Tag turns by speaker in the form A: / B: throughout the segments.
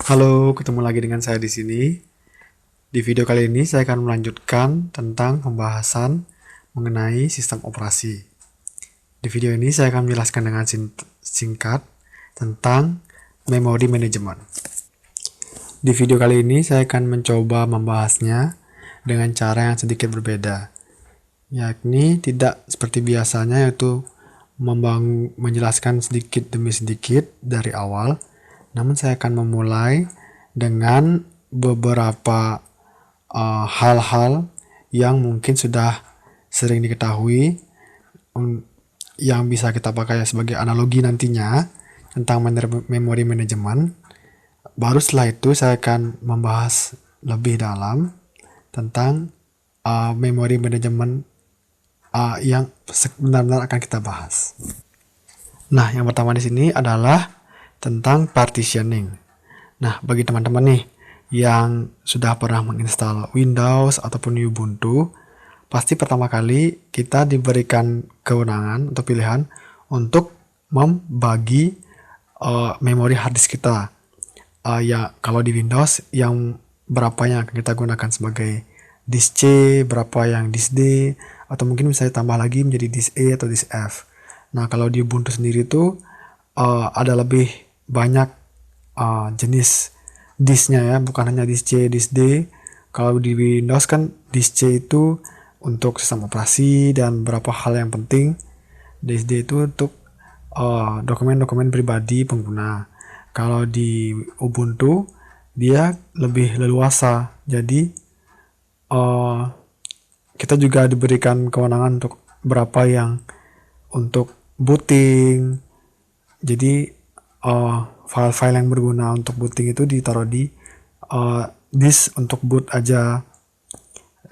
A: Halo, ketemu lagi dengan saya di sini. Di video kali ini saya akan melanjutkan tentang pembahasan mengenai sistem operasi. Di video ini saya akan menjelaskan dengan singkat tentang memory management. Di video kali ini saya akan mencoba membahasnya dengan cara yang sedikit berbeda, yakni tidak seperti biasanya, yaitu menjelaskan sedikit demi sedikit dari awal, namun saya akan memulai dengan beberapa hal-hal yang mungkin sudah sering diketahui, yang bisa kita pakai sebagai analogi nantinya tentang memory management. Baru setelah itu saya akan membahas lebih dalam tentang memory management yang benar-benar akan kita bahas. Nah, yang pertama di sini adalah tentang partitioning. Nah, bagi teman-teman nih yang sudah pernah menginstal Windows ataupun Ubuntu, pasti pertama kali kita diberikan kewenangan atau pilihan untuk membagi memori harddisk kita. Ya, kalau di Windows yang berapa yang akan kita gunakan sebagai disk C, berapa yang disk D, atau mungkin bisa tambah lagi menjadi disk E atau disk F. Nah, kalau di Ubuntu sendiri itu ada lebih banyak jenis disknya ya, bukan hanya disk C, disk D. Kalau di Windows kan disk C itu untuk sistem operasi dan beberapa hal yang penting. Disk D itu untuk dokumen-dokumen pribadi pengguna. Kalau di Ubuntu dia lebih leluasa, jadi kita juga diberikan kewenangan untuk berapa yang untuk booting. Jadi file-file yang berguna untuk booting itu ditaruh di disk untuk boot aja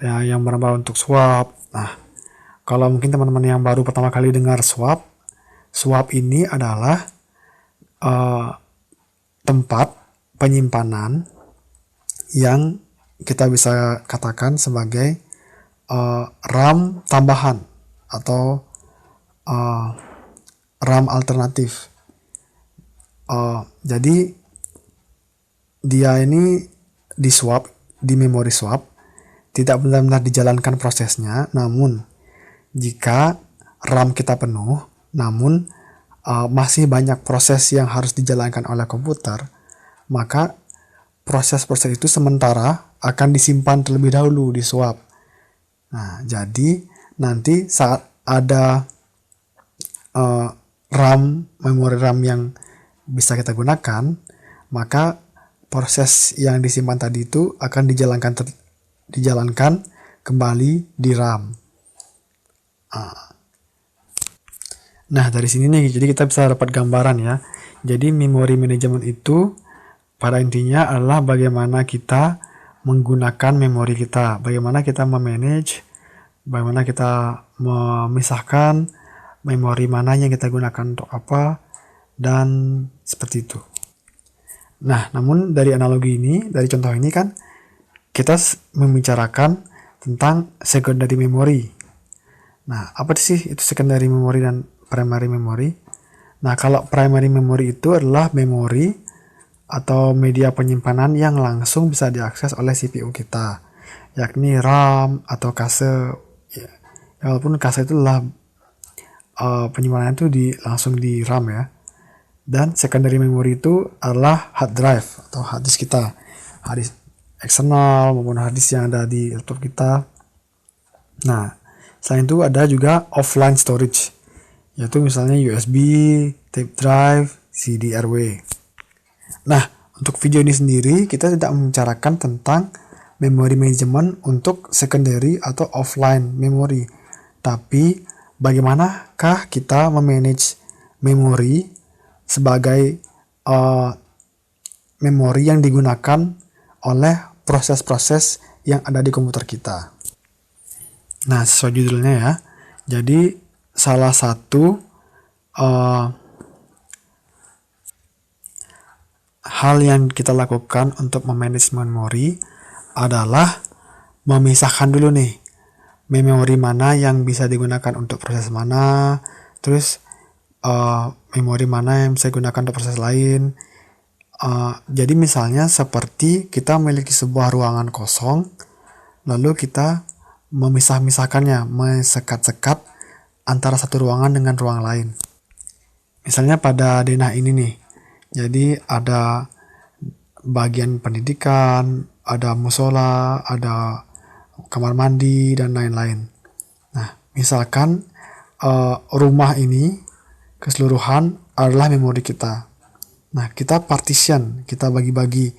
A: ya, yang berapa untuk swap. Nah, kalau mungkin teman-teman yang baru pertama kali dengar swap ini adalah tempat penyimpanan yang kita bisa katakan sebagai RAM tambahan atau RAM alternatif. Jadi dia ini di swap, di memory swap, tidak benar-benar dijalankan prosesnya, namun jika RAM kita penuh, namun masih banyak proses yang harus dijalankan oleh komputer, maka proses-proses itu sementara akan disimpan terlebih dahulu di swap. Nah, jadi nanti saat ada memori RAM yang bisa kita gunakan, maka proses yang disimpan tadi itu akan dijalankan kembali di RAM. Nah, dari sini nih, jadi kita bisa dapat gambaran ya. Jadi memory management itu pada intinya adalah bagaimana kita menggunakan memori kita, bagaimana kita memanage, bagaimana kita memisahkan memori mana yang kita gunakan untuk apa, dan seperti itu. Nah, namun dari analogi ini, dari contoh ini kan kita membicarakan tentang secondary memory. Nah, apa sih itu secondary memory dan primary memory? Nah, kalau primary memory itu adalah memori atau media penyimpanan yang langsung bisa diakses oleh CPU kita, yakni RAM atau cache. Ya, walaupun cache itu adalah penyimpanan itu langsung di RAM ya. Dan secondary memory itu adalah hard drive atau hard disk kita, hard disk eksternal maupun hard disk yang ada di laptop kita. Nah, selain itu ada juga offline storage, yaitu misalnya USB, tape drive, CD-RW. Nah, untuk video ini sendiri kita tidak membicarakan tentang memory management untuk secondary atau offline memory, tapi bagaimanakah kita memanage memori sebagai memori yang digunakan oleh proses-proses yang ada di komputer kita. Nah, sesuai judulnya ya. Jadi salah satu hal yang kita lakukan untuk memanage memori adalah memisahkan dulu nih memori mana yang bisa digunakan untuk proses mana, terus memori mana yang bisa digunakan untuk proses lain, Jadi misalnya seperti kita memiliki sebuah ruangan kosong, lalu kita memisah-misahkannya, mesekat-sekat antara satu ruangan dengan ruang lain. Misalnya pada denah ini nih, jadi ada bagian pendidikan, ada musola, ada kamar mandi, dan lain-lain. Nah, misalkan rumah ini keseluruhan adalah memori kita. Nah, kita partition, kita bagi-bagi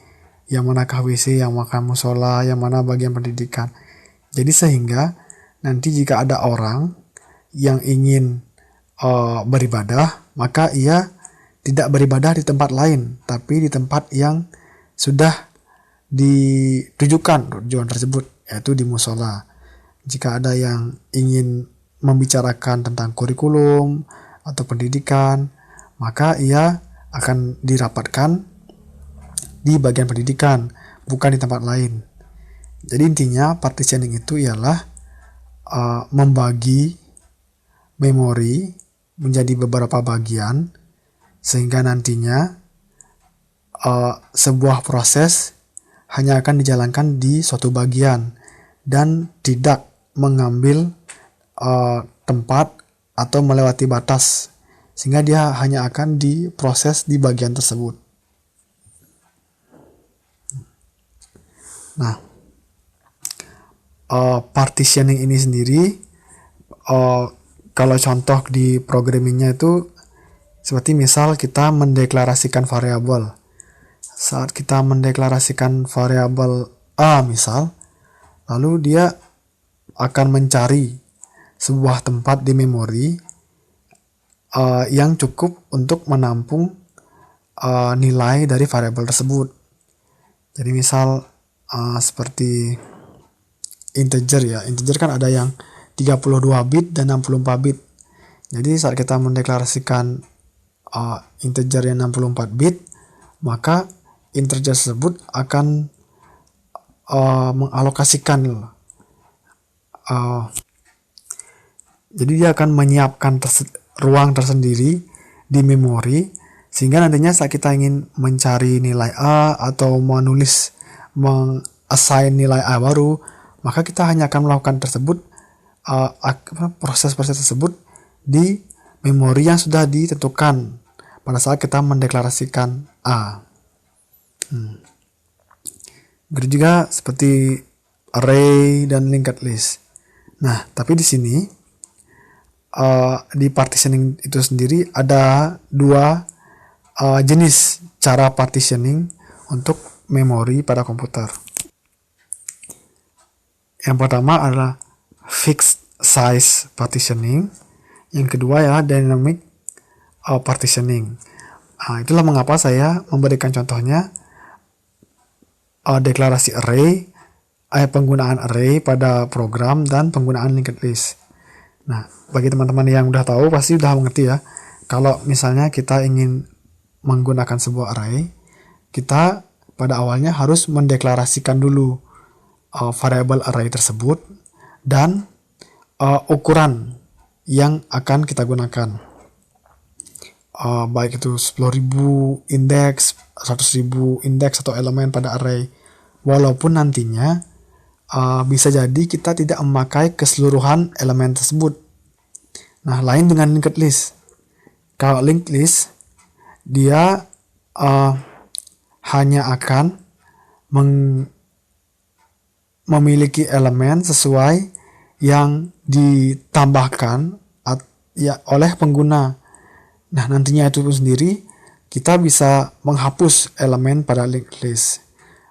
A: yang manakah WC, yang mana musola, yang mana bagian pendidikan. Jadi sehingga nanti jika ada orang yang ingin beribadah, maka ia tidak beribadah di tempat lain, tapi di tempat yang sudah ditujukan tujuan tersebut, yaitu di musola. Jika ada yang ingin membicarakan tentang kurikulum atau pendidikan, maka ia akan dirapatkan di bagian pendidikan, bukan di tempat lain. Jadi intinya partitioning itu ialah membagi memori menjadi beberapa bagian, sehingga nantinya sebuah proses hanya akan dijalankan di suatu bagian dan tidak mengambil tempat atau melewati batas, sehingga dia hanya akan diproses di bagian tersebut. Nah, partitioning ini sendiri, kalau contoh di programmingnya itu seperti misal kita mendeklarasikan variabel. Saat kita mendeklarasikan variabel A misal, lalu dia akan mencari sebuah tempat di memori yang cukup untuk menampung nilai dari variabel tersebut. Jadi misal seperti integer ya, integer kan ada yang 32 bit dan 64 bit. Jadi saat kita mendeklarasikan integer yang 64 bit, maka integer tersebut akan mengalokasikan, jadi dia akan menyiapkan ruang tersendiri di memori, sehingga nantinya saat kita ingin mencari nilai A atau meng-assign nilai A baru, maka kita hanya akan melakukan proses-proses tersebut di memori yang sudah ditentukan pada saat kita mendeklarasikan A. Begitu juga seperti array dan linked list. Nah, tapi di sini di partitioning itu sendiri ada dua jenis cara partitioning untuk memori pada komputer. Yang pertama adalah fixed size partitioning, yang kedua ya dynamic partitioning. Itulah mengapa saya memberikan contohnya deklarasi array, penggunaan array pada program dan penggunaan linked list. Nah, bagi teman-teman yang udah tahu pasti udah mengerti ya. Kalau misalnya kita ingin menggunakan sebuah array, kita pada awalnya harus mendeklarasikan dulu variabel array tersebut dan ukuran yang akan kita gunakan. Baik itu 10.000 indeks, 100.000 indeks atau elemen pada array. Walaupun nantinya bisa jadi kita tidak memakai keseluruhan elemen tersebut. Nah, lain dengan linked list. Kalau linked list, dia hanya akan memiliki elemen sesuai yang ditambahkan oleh pengguna. Nah, nantinya itu sendiri kita bisa menghapus elemen pada linked list.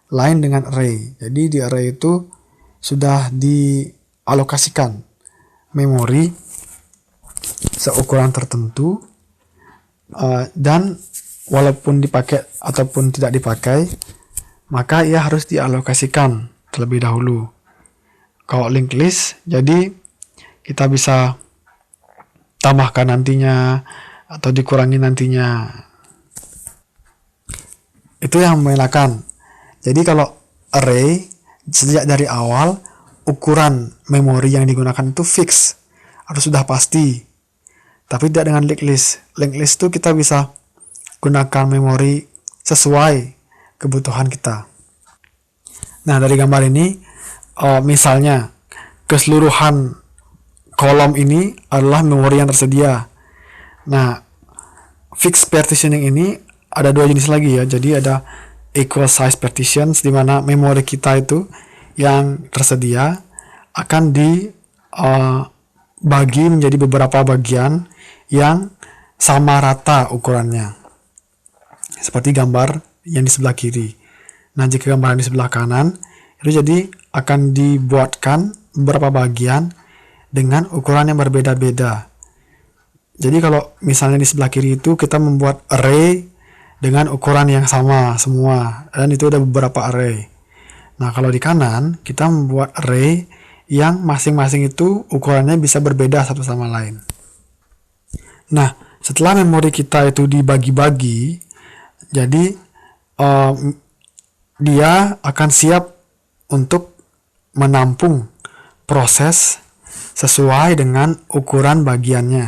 A: Lain dengan array. Jadi di array itu sudah dialokasikan memori seukuran tertentu, dan walaupun dipakai ataupun tidak dipakai, maka ia harus dialokasikan terlebih dahulu. Kalau linked list, jadi kita bisa tambahkan nantinya atau dikurangi nantinya. Itu yang membedakan. Jadi kalau array, sejak dari awal ukuran memori yang digunakan itu fix, harus sudah pasti. Tapi tidak dengan linked list. Linked list itu kita bisa gunakan memori sesuai kebutuhan kita. Nah, dari gambar ini, misalnya keseluruhan kolom ini adalah memori yang tersedia. Nah, fixed partitioning ini ada dua jenis lagi ya. Jadi ada equal size partitions, di mana memori kita itu yang tersedia akan dibagi menjadi beberapa bagian yang sama rata ukurannya. Seperti gambar yang di sebelah kiri. Nah, jika gambaran di sebelah kanan, itu jadi akan dibuatkan beberapa bagian dengan ukuran yang berbeda-beda. Jadi kalau misalnya di sebelah kiri itu kita membuat array dengan ukuran yang sama semua, dan itu ada beberapa array. Nah, kalau di kanan kita membuat array yang masing-masing itu ukurannya bisa berbeda satu sama lain. Nah, setelah memori kita itu dibagi-bagi, jadi dia akan siap untuk menampung proses sesuai dengan ukuran bagiannya.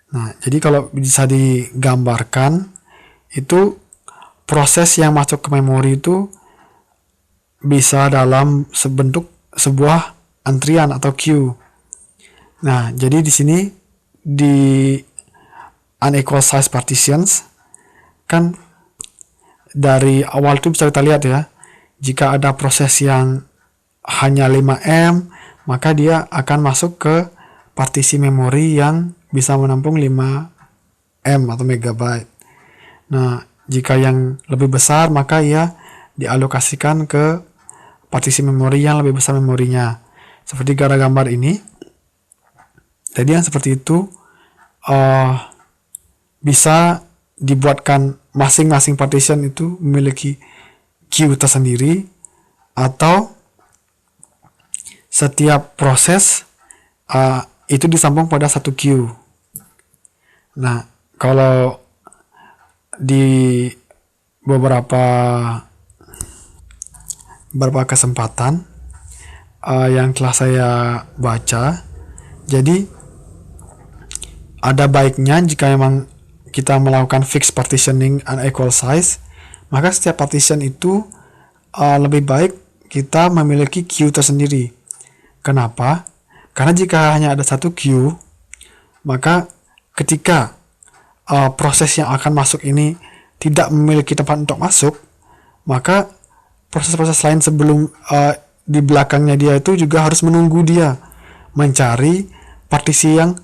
A: Nah, jadi kalau bisa digambarkan, itu proses yang masuk ke memori itu bisa dalam bentuk sebuah antrian atau queue. Nah, jadi di sini di unequal size partitions kan dari awal itu bisa kita lihat ya, jika ada proses yang hanya 5M, maka dia akan masuk ke partisi memori yang bisa menampung 5M atau megabyte. Nah, jika yang lebih besar, maka ia dialokasikan ke partisi memori yang lebih besar memorinya. Seperti gambar ini, jadi yang seperti itu bisa dibuatkan masing-masing partition itu memiliki queue tersendiri, atau setiap proses itu disambung pada satu queue. Nah, kalau di beberapa kesempatan yang telah saya baca, jadi ada baiknya jika memang kita melakukan fixed partitioning unequal size, maka setiap partition itu lebih baik kita memiliki queue tersendiri. Kenapa? Karena jika hanya ada satu queue, maka ketika proses yang akan masuk ini tidak memiliki tempat untuk masuk, maka proses-proses lain sebelum di belakangnya dia itu juga harus menunggu dia mencari partisi yang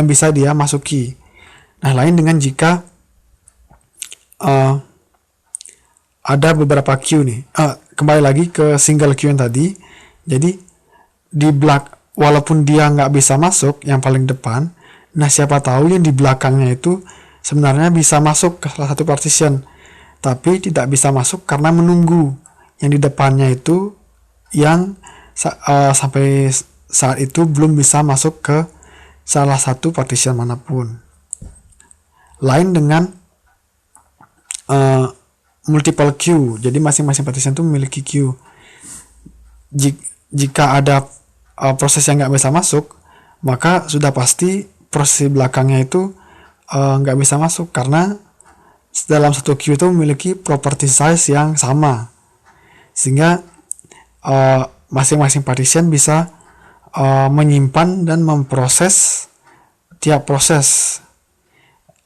A: bisa dia masuki. Nah, lain dengan jika ada beberapa queue nih. Kembali lagi ke single queue yang tadi. Jadi walaupun dia nggak bisa masuk yang paling depan, nah siapa tahu yang di belakangnya itu sebenarnya bisa masuk ke salah satu partition, tapi tidak bisa masuk karena menunggu yang di depannya itu yang sampai saat itu belum bisa masuk ke salah satu partition manapun. Lain dengan multiple queue, jadi masing-masing partition itu memiliki queue. Jika ada proses yang nggak bisa masuk, maka sudah pasti proses belakangnya itu nggak bisa masuk, karena dalam satu queue itu memiliki property size yang sama, sehingga masing-masing partition bisa menyimpan dan memproses tiap proses.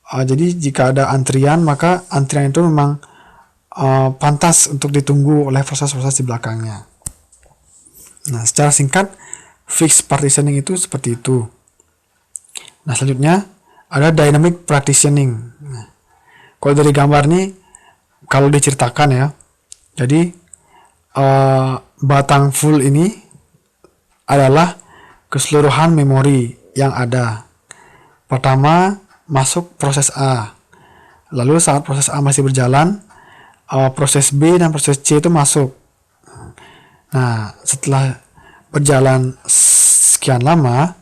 A: Jadi jika ada antrian, maka antrian itu memang pantas untuk ditunggu oleh proses-proses di belakangnya. Nah, secara singkat, fixed partitioning itu seperti itu. Nah, selanjutnya ada dynamic partitioning. Nah, kalau dari gambar ini, kalau diceritakan ya, jadi batang full ini adalah keseluruhan memori yang ada. Pertama, masuk proses A. Lalu saat proses A masih berjalan, proses B dan proses C itu masuk. Nah, setelah berjalan sekian lama,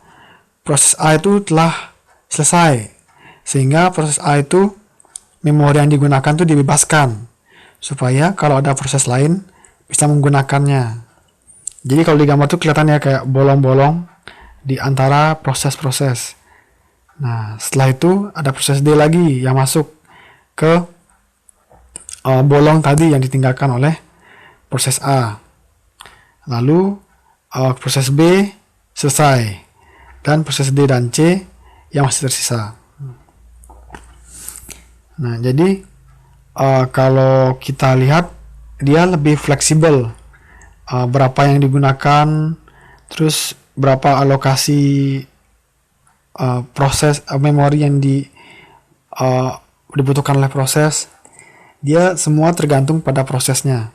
A: proses A itu telah selesai, sehingga proses A itu memori yang digunakan itu dibebaskan, supaya kalau ada proses lain bisa menggunakannya. Jadi kalau di gambar itu kelihatannya kayak bolong-bolong di antara proses-proses. Nah, setelah itu ada proses D lagi yang masuk ke bolong tadi yang ditinggalkan oleh proses A. Lalu proses B selesai, dan proses D dan C yang masih tersisa. Nah, jadi kalau kita lihat dia lebih fleksibel, berapa yang digunakan, terus berapa alokasi proses memori yang dibutuhkan oleh proses. Dia semua tergantung pada prosesnya.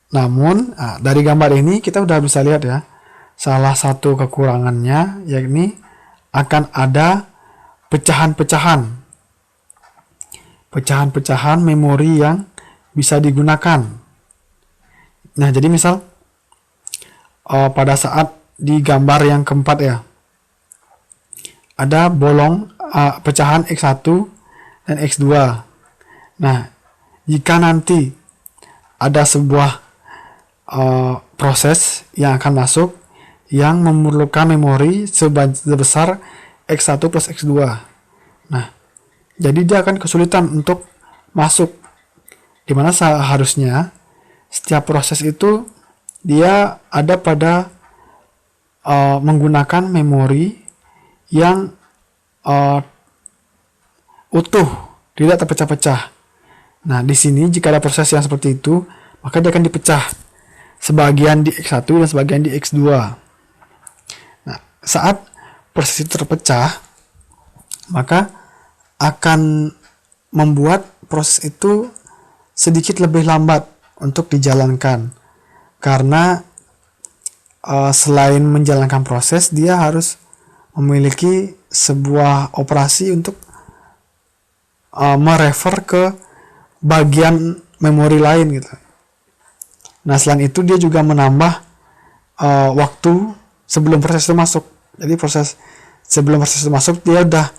A: Namun dari gambar ini kita udah bisa lihat ya, salah satu kekurangannya yakni akan ada pecahan-pecahan memori yang bisa digunakan. Nah, jadi misal pada saat di gambar yang keempat ya, ada bolong pecahan X1 dan X2. Nah, jika nanti ada sebuah proses yang akan masuk yang memerlukan memori sebesar X1 plus X2. Nah, jadi dia akan kesulitan untuk masuk, dimana seharusnya setiap proses itu dia ada pada menggunakan memori yang utuh, tidak terpecah-pecah. Nah, di sini jika ada proses yang seperti itu, maka dia akan dipecah, sebagian di X1 dan sebagian di X2. Nah, saat proses itu terpecah, maka akan membuat proses itu sedikit lebih lambat untuk dijalankan, karena selain menjalankan proses, dia harus memiliki sebuah operasi untuk merefer ke bagian memori lain gitu. Nah, selain itu dia juga menambah waktu sebelum proses itu masuk. Jadi sebelum proses itu masuk, dia udah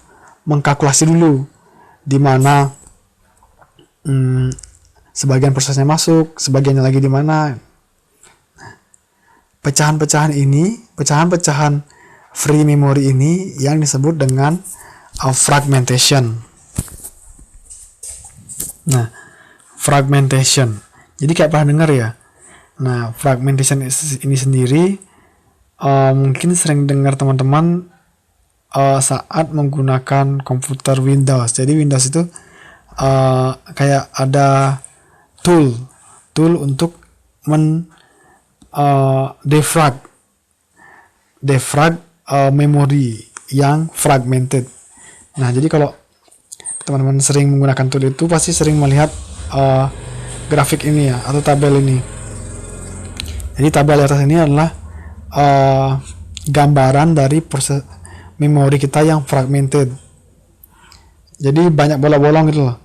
A: mengkalkulasi dulu di mana sebagian prosesnya masuk, sebagiannya lagi di mana. Pecahan-pecahan free memory ini yang disebut dengan fragmentation. Nah, fragmentation. Jadi kayak pernah dengar ya. Nah, fragmentation ini sendiri mungkin sering dengar teman-teman saat menggunakan komputer Windows. Jadi Windows itu kayak ada tool untuk defrag memori yang fragmented. Nah, jadi kalau teman-teman sering menggunakan tool itu pasti sering melihat grafik ini ya, atau tabel ini. Jadi tabel atas ini adalah gambaran dari proses memori kita yang fragmented. Jadi banyak bolong-bolong gitu loh.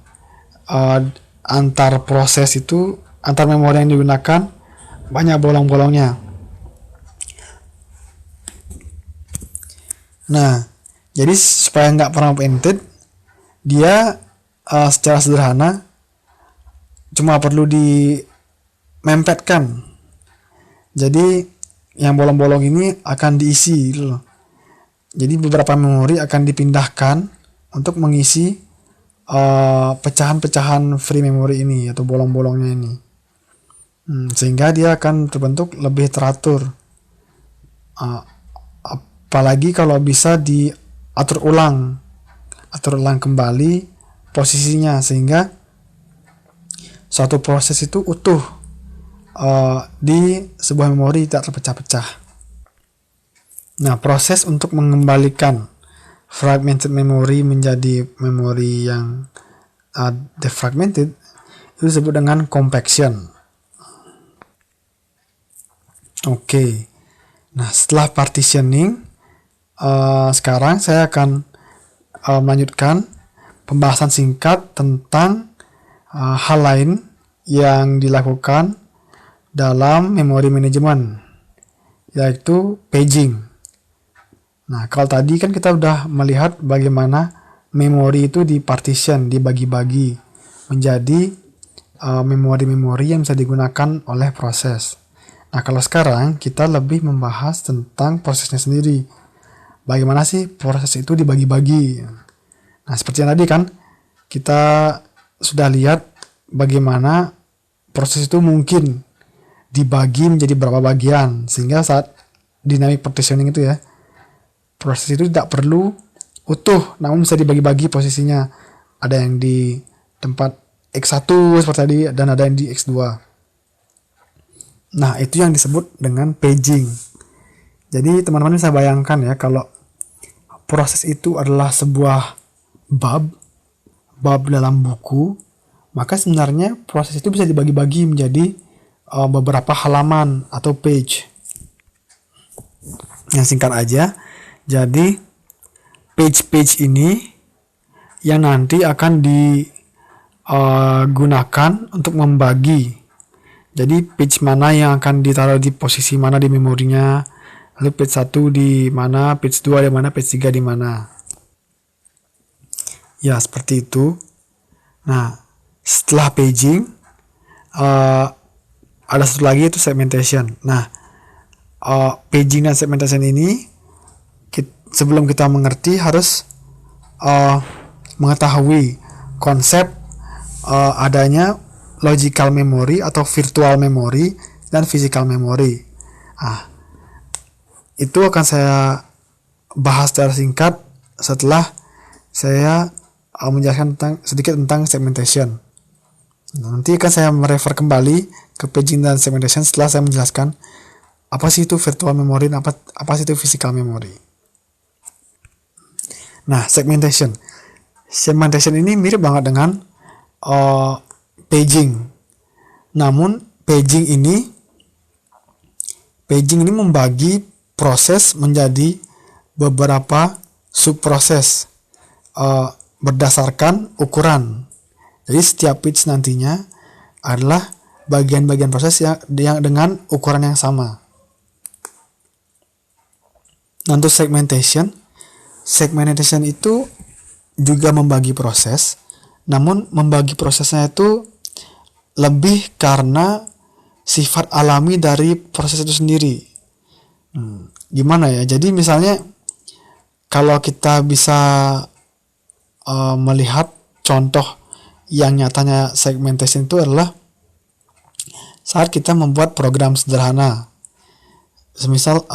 A: Antar proses itu, antar memori yang digunakan banyak bolong-bolongnya. Nah, jadi supaya nggak fragmented, dia secara sederhana cuma perlu dimempetkan. Jadi yang bolong-bolong ini akan diisi gitu loh. Jadi beberapa memori akan dipindahkan untuk mengisi pecahan-pecahan free memory ini atau bolong-bolongnya ini. Sehingga dia akan terbentuk lebih teratur. Apalagi kalau bisa diatur ulang kembali posisinya, sehingga suatu proses itu utuh di sebuah memori, tidak terpecah-pecah. Nah, proses untuk mengembalikan fragmented memory menjadi memori yang defragmented itu disebut dengan compaction. Oke. Nah, setelah partitioning, sekarang saya akan melanjutkan pembahasan singkat tentang hal lain yang dilakukan dalam memori manajemen, yaitu paging. Nah, kalau tadi kan kita udah melihat bagaimana memori itu dipartition, dibagi-bagi menjadi memori-memori yang bisa digunakan oleh proses. Nah, kalau sekarang kita lebih membahas tentang prosesnya sendiri. Bagaimana sih proses itu dibagi-bagi? Nah, seperti yang tadi kan, kita sudah lihat bagaimana proses itu mungkin dibagi menjadi berapa bagian, sehingga saat dynamic partitioning itu ya, proses itu tidak perlu utuh, namun bisa dibagi-bagi posisinya. Ada yang di tempat X1 seperti tadi, dan ada yang di X2. Nah, itu yang disebut dengan paging. Jadi teman-teman bisa bayangkan ya, kalau proses itu adalah sebuah bab dalam buku, maka sebenarnya proses itu bisa dibagi-bagi menjadi beberapa halaman atau page. Yang singkat aja, jadi page-page ini yang nanti akan digunakan untuk membagi. Jadi page mana yang akan ditaruh di posisi mana di memorinya, lalu page 1 di mana, page 2 di mana, page 3 di mana. Ya, seperti itu. Nah, setelah paging, ada satu lagi, itu segmentation. Nah, paging dan segmentation ini, sebelum kita mengerti, harus mengetahui konsep adanya logical memory atau virtual memory dan physical memory. Itu akan saya bahas secara singkat setelah saya menjelaskan sedikit tentang segmentation. Nanti akan saya merefer kembali ke paging dan segmentation setelah saya menjelaskan apa sih itu virtual memory dan apa sih itu physical memory. Nah, segmentation ini mirip banget dengan paging. Namun paging ini membagi proses menjadi beberapa subproses berdasarkan ukuran. Jadi setiap page nantinya adalah bagian-bagian proses yang dengan ukuran yang sama. Nah, untuk segmentation itu juga membagi proses, namun membagi prosesnya itu lebih karena sifat alami dari proses itu sendiri. Gimana ya? Jadi misalnya kalau kita bisa melihat contoh yang nyatanya segmentation itu adalah saat kita membuat program sederhana, semisal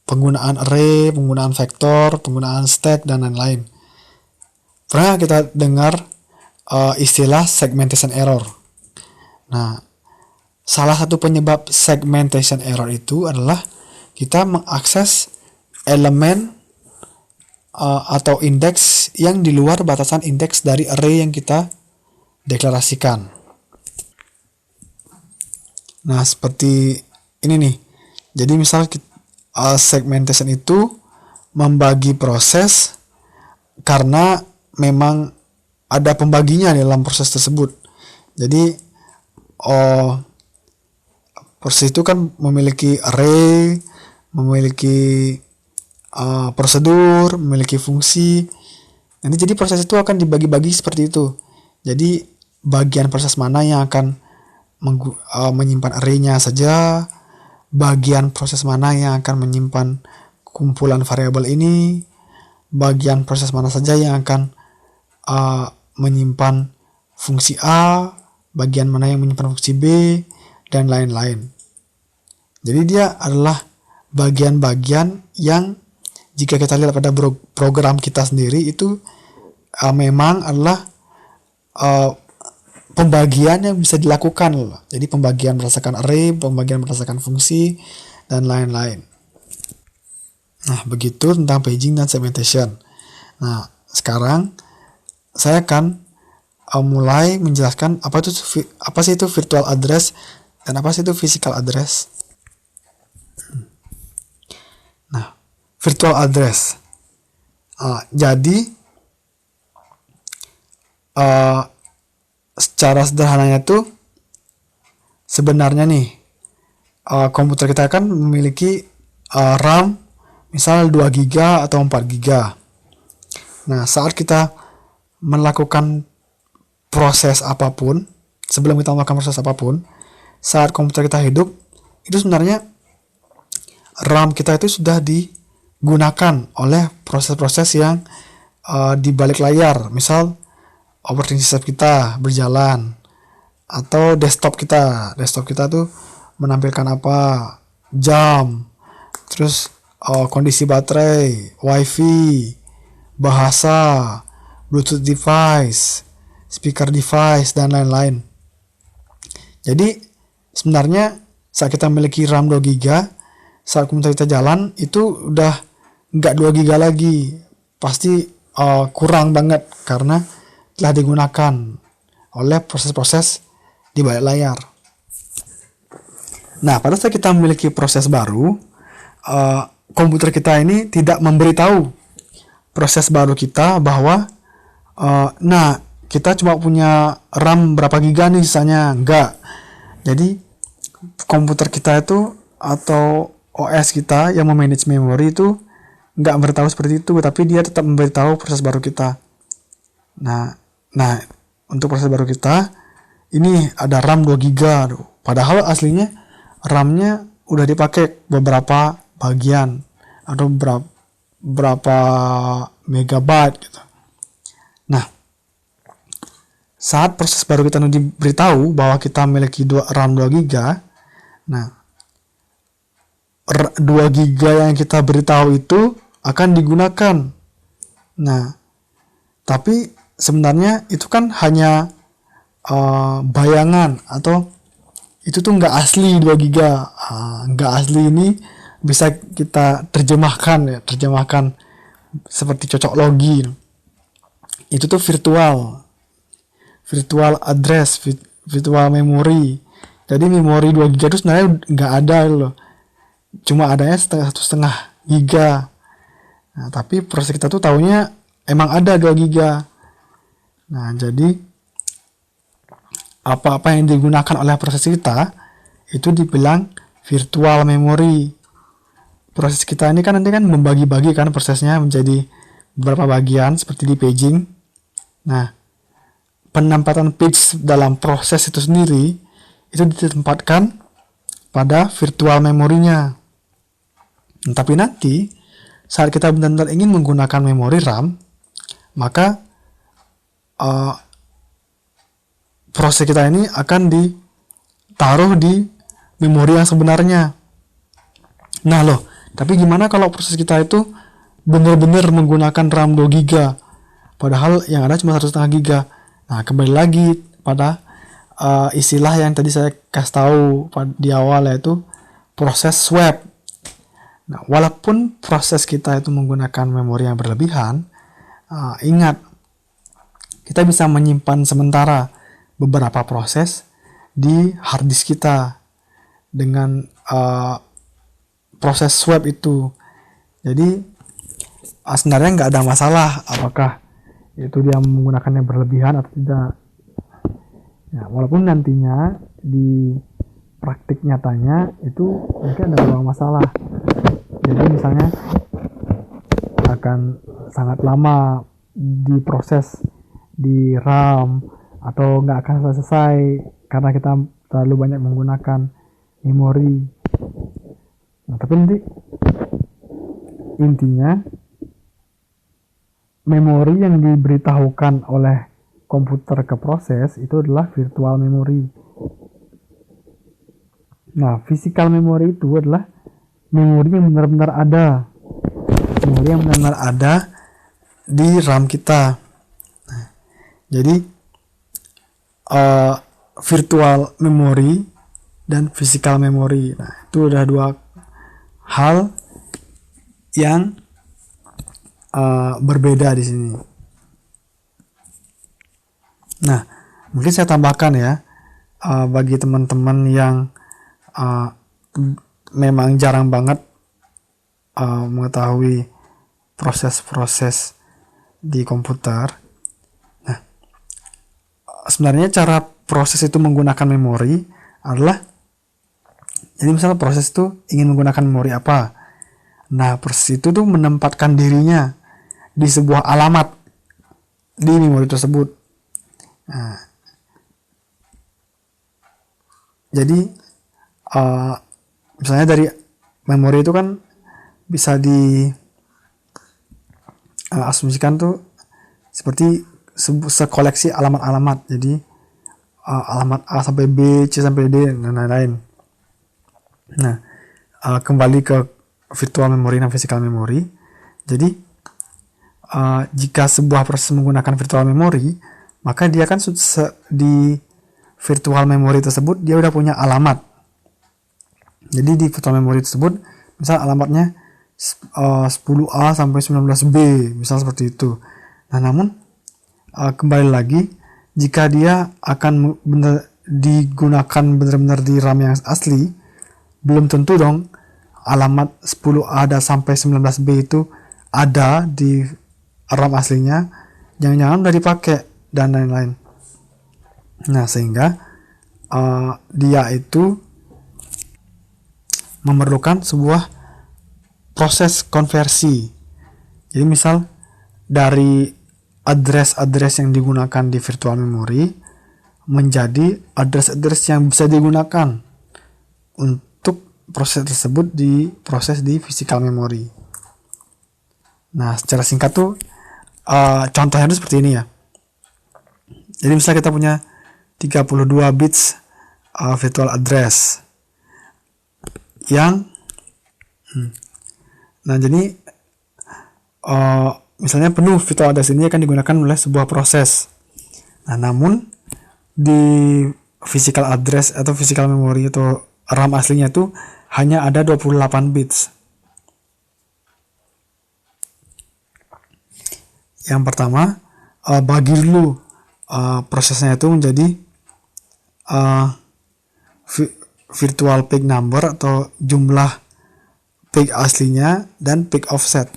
A: penggunaan vektor, penggunaan stack, dan lain-lain. Pernah kita dengar istilah segmentation error. Nah, salah satu penyebab segmentation error itu adalah kita mengakses elemen atau indeks yang di luar batasan indeks dari array yang kita deklarasikan. Nah, seperti ini nih. Jadi misal segmentation itu membagi proses karena memang ada pembaginya dalam proses tersebut. Jadi proses itu kan memiliki array, memiliki prosedur, memiliki fungsi. Nanti jadi proses itu akan dibagi-bagi seperti itu. Jadi bagian proses mana yang akan menyimpan array-nya saja, bagian proses mana yang akan menyimpan kumpulan variabel ini, bagian proses mana saja yang akan menyimpan fungsi A, bagian mana yang menyimpan fungsi B, dan lain-lain. Jadi dia adalah bagian-bagian yang jika kita lihat pada program kita sendiri itu memang adalah pembagian yang bisa dilakukan loh. Jadi pembagian berdasarkan array, pembagian berdasarkan fungsi, dan lain-lain. Nah, begitu tentang paging dan segmentation. Nah, sekarang saya akan mulai menjelaskan apa sih itu virtual address dan apa sih itu physical address. Nah, virtual address. Jadi secara sederhananya tuh sebenarnya nih komputer kita kan memiliki RAM misal 2 GB atau 4 GB. Nah, saat kita melakukan proses apapun, sebelum kita melakukan proses apapun, saat komputer kita hidup, itu sebenarnya RAM kita itu sudah digunakan oleh proses-proses yang di balik layar. Misal operating system kita berjalan, atau desktop kita tuh menampilkan apa, jam, terus kondisi baterai, wifi, bahasa, bluetooth device, speaker device, dan lain-lain. Jadi sebenarnya saat kita memiliki RAM 2 GB, saat komputer kita jalan itu udah nggak 2 GB lagi, pasti kurang banget karena telah digunakan oleh proses-proses di balik layar. Nah, pada saat kita memiliki proses baru, komputer kita ini tidak memberitahu proses baru kita bahwa nah, kita cuma punya RAM berapa giga nih sisanya. Enggak. Jadi komputer kita itu atau OS kita yang memanage memori itu nggak memberitahu seperti itu, tapi dia tetap memberitahu proses baru kita. Nah, untuk proses baru kita ini ada RAM 2 GB. Padahal aslinya RAM-nya udah dipakai beberapa bagian atau berapa megabyte gitu. Nah, saat proses baru kita diberitahu bahwa kita memiliki RAM 2 GB, nah 2 GB yang kita beritahu itu akan digunakan. Nah, tapi sebenarnya itu kan hanya bayangan, atau itu tuh nggak asli 2 GB. Nggak asli ini bisa kita terjemahkan seperti cocok logi. Itu tuh virtual address, virtual memory. Jadi memori 2 GB itu sebenarnya nggak ada loh. Cuma adanya 1,5 GB. Nah, tapi proses kita tuh taunya emang ada 2 GB. Nah, jadi apa-apa yang digunakan oleh proses kita itu dibilang virtual memory. Proses kita ini kan nanti kan membagi-bagi kan prosesnya menjadi beberapa bagian seperti di paging. Nah, penempatan page dalam proses itu sendiri itu ditempatkan pada virtual memorinya. Tapi nanti saat kita benar-benar ingin menggunakan memori RAM, maka proses kita ini akan ditaruh di memori yang sebenarnya. Nah loh, tapi gimana kalau proses kita itu benar-benar menggunakan RAM 2 GB, padahal yang ada cuma 1,5 GB. Nah, kembali lagi pada istilah yang tadi saya kasih tahu di awal, yaitu proses swap. Nah, walaupun proses kita itu menggunakan memori yang berlebihan, ingat, kita bisa menyimpan sementara beberapa proses di hard disk kita dengan proses swap itu. Jadi sebenarnya nggak ada masalah apakah itu dia menggunakannya berlebihan atau tidak. Ya, walaupun nantinya di praktik nyatanya itu mungkin ada beberapa masalah. Jadi misalnya akan sangat lama diproses di RAM, atau nggak akan selesai karena kita terlalu banyak menggunakan memori. Nah, tapi nanti intinya memori yang diberitahukan oleh komputer ke proses itu adalah virtual memory. Nah, physical memory itu adalah memori yang benar-benar ada. Memori yang benar-benar ada di RAM kita. Nah, jadi virtual memory dan physical memory. Nah, itu udah dua hal yang berbeda di sini. Nah, mungkin saya tambahkan ya, bagi teman-teman yang memang jarang banget mengetahui proses-proses di komputer. Nah, sebenarnya cara proses itu menggunakan memori adalah, jadi misalnya proses itu ingin menggunakan memori apa. Nah, proses itu tuh menempatkan dirinya di sebuah alamat di memori tersebut. Nah, jadi misalnya dari memori itu kan bisa di asumsikan tuh seperti sekoleksi alamat-alamat. Jadi alamat A sampai B, C sampai D, dan lain-lain. Nah, kembali ke virtual memory dan physical memory. Jadi jika sebuah proses menggunakan virtual memory, maka dia kan di virtual memory tersebut dia udah punya alamat. Jadi di virtual memory tersebut misal alamatnya 10A sampai 19B, misal seperti itu. Nah, namun kembali lagi, jika dia akan digunakan benar-benar di RAM yang asli, belum tentu dong alamat 10A dan sampai 19B itu ada di RAM aslinya, jangan-jangan udah dipakai dan lain-lain. Nah, sehingga dia itu memerlukan sebuah proses konversi. Jadi misal dari address yang digunakan di virtual memory menjadi address yang bisa digunakan untuk proses tersebut diproses di physical memory. Nah, secara singkat tuh contohnya itu seperti ini ya. Jadi misalnya kita punya 32 bits virtual address yang nah, jadi misalnya penuh virtual address ini akan digunakan oleh sebuah proses. Nah, namun di physical address atau physical memory atau RAM aslinya itu hanya ada 28 bits. Yang pertama, bagi dulu prosesnya itu menjadi virtual page number atau jumlah page aslinya dan page offset.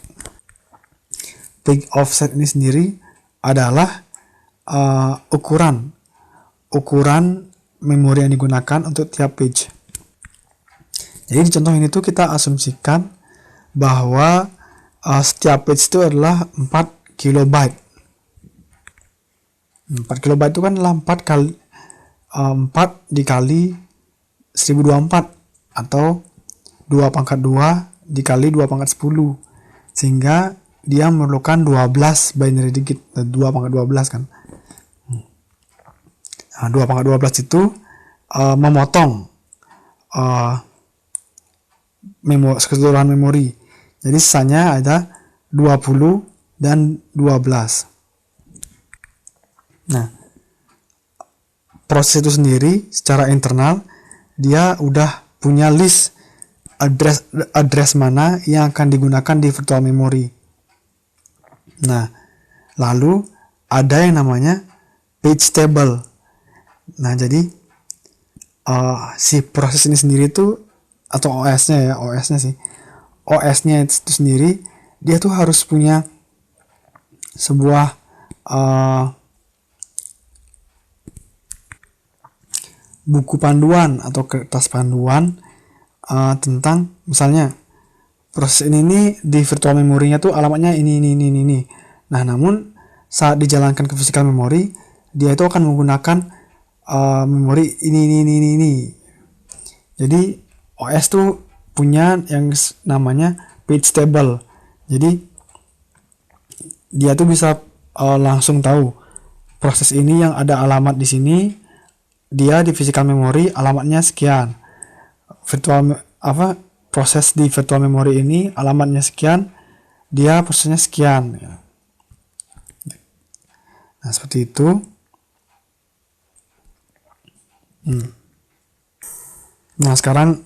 A: Page offset ini sendiri adalah ukuran memori yang digunakan untuk tiap page. Jadi di contoh ini tuh kita asumsikan bahwa setiap page itu adalah 4 kilobyte. 4 kilobyte itu kan adalah 4 dikali 1024 atau 2/2 dikali 2/10, sehingga dia memerlukan 12 binary digit, 2/12 kan. Nah, 2/12 itu memotong keseluruhan memori. Jadi sisanya ada 20 dan 12. Nah, proses itu sendiri secara internal dia udah punya list address mana yang akan digunakan di virtual memory. Nah, lalu ada yang namanya page table. Nah, jadi si proses ini sendiri tuh, atau OS-nya itu sendiri, dia tuh harus punya sebuah buku panduan atau kertas panduan tentang misalnya proses ini di virtual memory-nya tuh alamatnya ini. Nah, namun saat dijalankan ke physical memory, dia itu akan menggunakan memori ini. Jadi OS tuh punya yang namanya page table. Jadi dia tuh bisa langsung tahu proses ini yang ada alamat di sini, dia di physical memory alamatnya sekian. Proses di virtual memory ini alamatnya sekian, dia prosesnya sekian. Nah, seperti itu. Nah, sekarang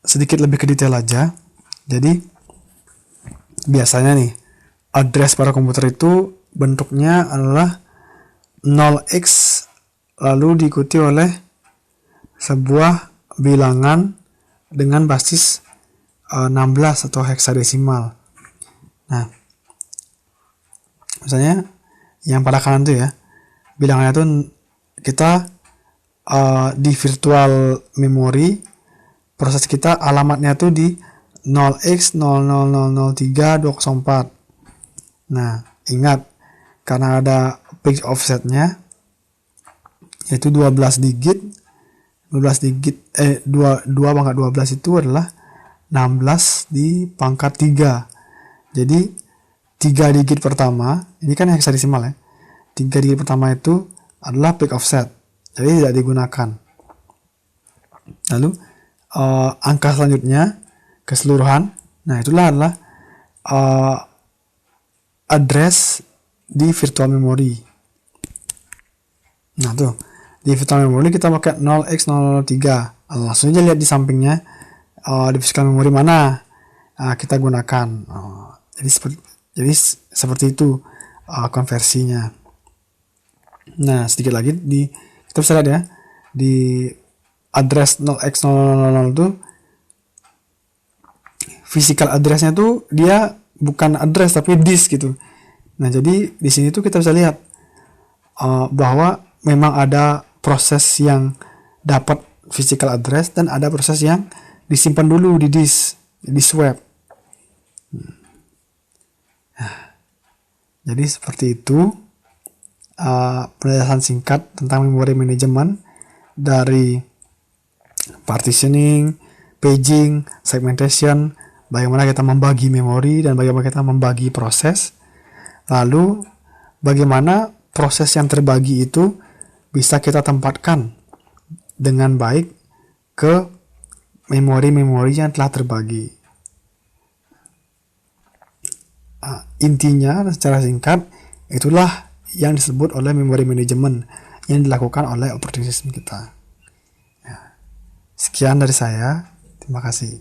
A: sedikit lebih ke detail aja. Jadi biasanya nih address pada komputer itu bentuknya adalah 0x lalu diikuti oleh sebuah bilangan dengan basis 16 atau heksadesimal. Nah, misalnya yang pada kanan tuh ya, bilangannya tuh kita di virtual memory proses kita alamatnya tuh di 0x0003.204. Nah, ingat karena ada page offsetnya yaitu 12 digit 2/12 itu adalah 16 di pangkat 3. Jadi 3 digit pertama, ini kan heksadesimal ya. 3 digit pertama itu adalah peak offset, jadi tidak digunakan. Lalu angka selanjutnya keseluruhan, nah itulah adalah address di virtual memory. Nah tuh di virtual memory kita pakai 0x003, langsung aja lihat di sampingnya di physical memory mana kita gunakan. Jadi seperti itu konversinya. Nah sedikit lagi kita bisa lihat ya, di address 0x000 itu physical addressnya tuh dia bukan address tapi disk gitu. Nah jadi di sini tuh kita bisa lihat bahwa memang ada proses yang dapat physical address dan ada proses yang disimpan dulu di disk web. Jadi seperti itu penjelasan singkat tentang memory management dari partitioning, paging, segmentation, bagaimana kita membagi memori dan bagaimana kita membagi proses. Lalu bagaimana proses yang terbagi itu bisa kita tempatkan dengan baik ke memori-memori yang telah terbagi. Intinya secara singkat itulah yang disebut oleh memory management yang dilakukan oleh operating system kita. Sekian dari saya, terima kasih.